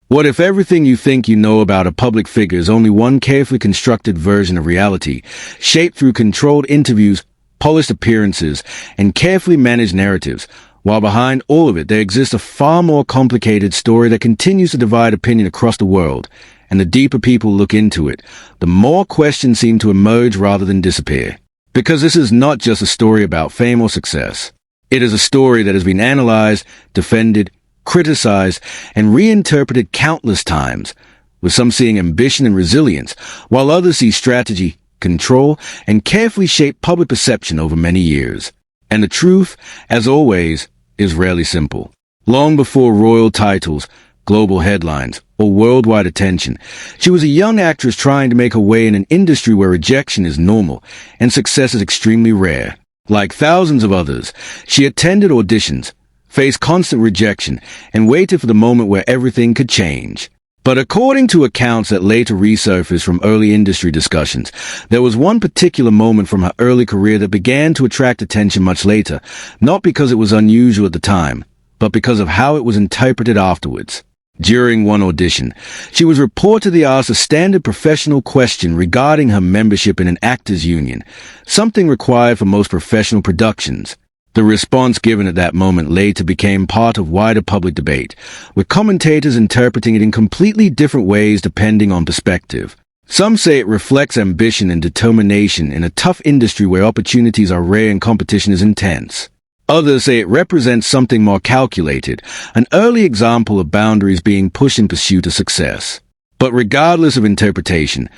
What if everything you think you know about a public figure is only one carefully constructed version of reality, shaped through controlled interviews, polished appearances, and carefully managed narratives, while behind all of it there exists a far more complicated story that continues to divide opinion across the world, and the deeper people look into it, the more questions seem to emerge rather than disappear. Because this is not just a story about fame or success. It is a story that has been analyzed, defended, criticized, and reinterpreted countless times, with some seeing ambition and resilience, while others see strategy, control, and carefully shaped public perception over many years. And the truth, as always, is rarely simple. Long before royal titles, global headlines, or worldwide attention, she was a young actress trying to make her way in an industry where rejection is normal and success is extremely rare. Like thousands of others, she attended auditions, faced constant rejection, and waited for the moment where everything could change. But according to accounts that later resurfaced from early industry discussions, there was one particular moment from her early career that began to attract attention much later, not because it was unusual at the time, but because of how it was interpreted afterwards. During one audition, she was reportedly asked a standard professional question regarding her membership in an actors' union, something required for most professional productions. The response given at that moment later became part of wider public debate, with commentators interpreting it in completely different ways depending on perspective. Some say it reflects ambition and determination in a tough industry where opportunities are rare and competition is intense. Others say it represents something more calculated, an early example of boundaries being pushed in pursuit of success. But regardless of interpretation,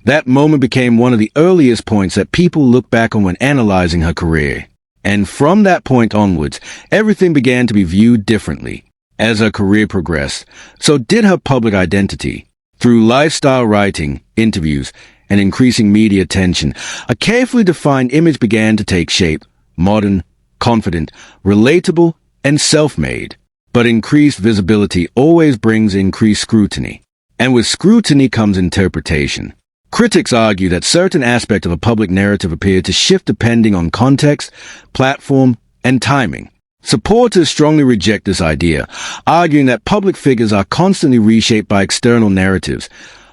that moment became one of the earliest points that people look back on when analyzing her career. And from that point onwards, everything began to be viewed differently. As her career progressed, so did her public identity. Through lifestyle writing, interviews, and increasing media attention, a carefully defined image began to take shape: modern, confident, relatable, and self-made. But increased visibility always brings increased scrutiny. And with scrutiny comes interpretation. Critics argue that certain aspects of a public narrative appear to shift depending on context, platform, and timing. Supporters strongly reject this idea, arguing that public figures are constantly reshaped by external narratives,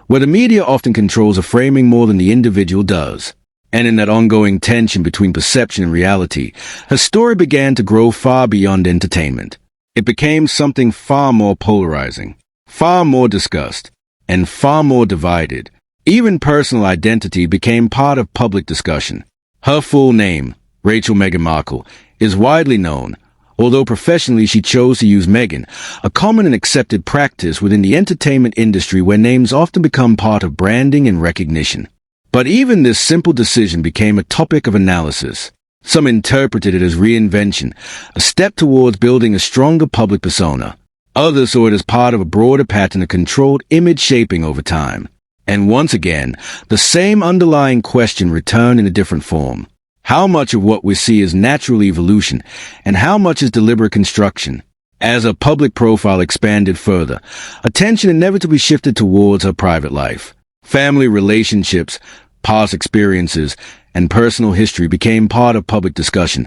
where the media often controls a framing more than the individual does. And in that ongoing tension between perception and reality, her story began to grow far beyond entertainment. It became something far more polarizing, far more discussed, and far more divided. Even personal identity became part of public discussion. Her full name, Rachel Meghan Markle, is widely known, although professionally she chose to use Meghan, a common and accepted practice within the entertainment industry where names often become part of branding and recognition. But even this simple decision became a topic of analysis. Some interpreted it as reinvention, a step towards building a stronger public persona. Others saw it as part of a broader pattern of controlled image shaping over time. And once again, the same underlying question returned in a different form. How much of what we see is natural evolution, and how much is deliberate construction? As her public profile expanded further, attention inevitably shifted towards her private life. Family relationships, past experiences, and personal history became part of public discussion,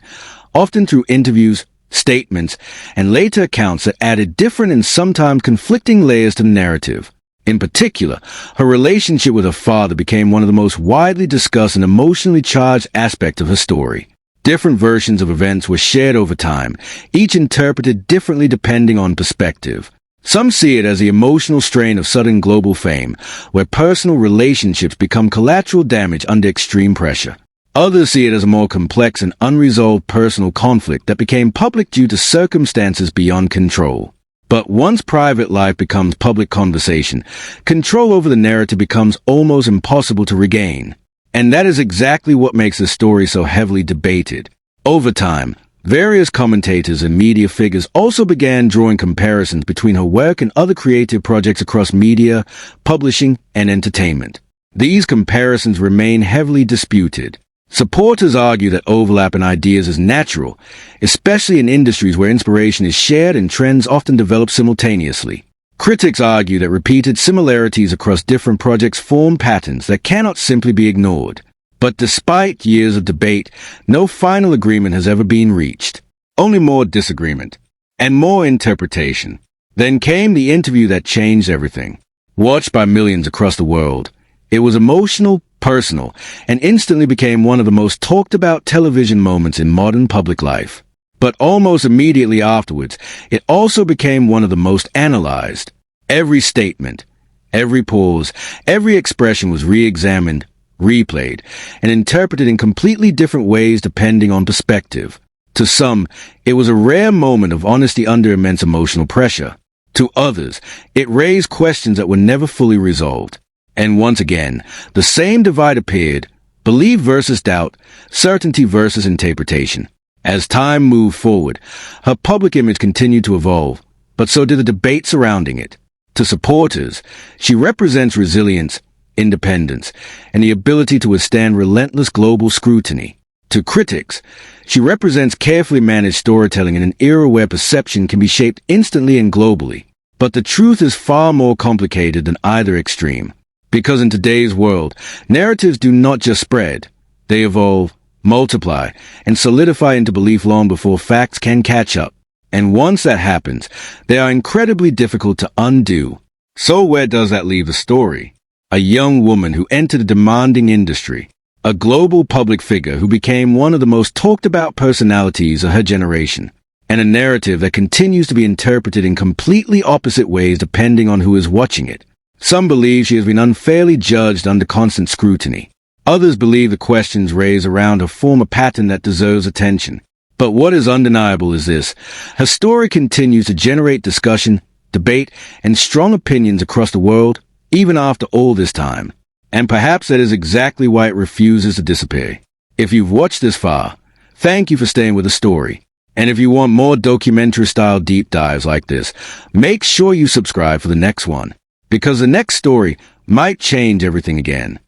often through interviews, statements, and later accounts that added different and sometimes conflicting layers to the narrative. In particular, her relationship with her father became one of the most widely discussed and emotionally charged aspects of her story. Different versions of events were shared over time, each interpreted differently depending on perspective. Some see it as the emotional strain of sudden global fame, where personal relationships become collateral damage under extreme pressure. Others see it as a more complex and unresolved personal conflict that became public due to circumstances beyond control. But once private life becomes public conversation, control over the narrative becomes almost impossible to regain. And that is exactly what makes the story so heavily debated. Over time, various commentators and media figures also began drawing comparisons between her work and other creative projects across media, publishing, and entertainment. These comparisons remain heavily disputed. Supporters argue that overlap in ideas is natural, especially in industries where inspiration is shared and trends often develop simultaneously. Critics argue that repeated similarities across different projects form patterns that cannot simply be ignored. But despite years of debate, no final agreement has ever been reached. Only more disagreement and more interpretation. Then came the interview that changed everything. Watched by millions across the world, it was emotional, personal, and instantly became one of the most talked about television moments in modern public life. But almost immediately afterwards, it also became one of the most analyzed. Every statement, every pause, every expression was re-examined, replayed, and interpreted in completely different ways depending on perspective. To some, it was a rare moment of honesty under immense emotional pressure. To others, it raised questions that were never fully resolved. And once again, the same divide appeared: belief versus doubt, certainty versus interpretation. As time moved forward, her public image continued to evolve, but so did the debate surrounding it. To supporters, she represents resilience, independence, and the ability to withstand relentless global scrutiny. To critics, she represents carefully managed storytelling in an era where perception can be shaped instantly and globally. But the truth is far more complicated than either extreme. Because in today's world, narratives do not just spread, they evolve, multiply, and solidify into belief long before facts can catch up. And once that happens, they are incredibly difficult to undo. So where does that leave the story? A young woman who entered a demanding industry. A global public figure who became one of the most talked about personalities of her generation. And a narrative that continues to be interpreted in completely opposite ways depending on who is watching it. Some believe she has been unfairly judged under constant scrutiny. Others believe the questions raised around her form a pattern that deserves attention. But what is undeniable is this: her story continues to generate discussion, debate, and strong opinions across the world, even after all this time. And perhaps that is exactly why it refuses to disappear. If you've watched this far, thank you for staying with the story. And if you want more documentary-style deep dives like this, make sure you subscribe for the next one, because the next story might change everything again.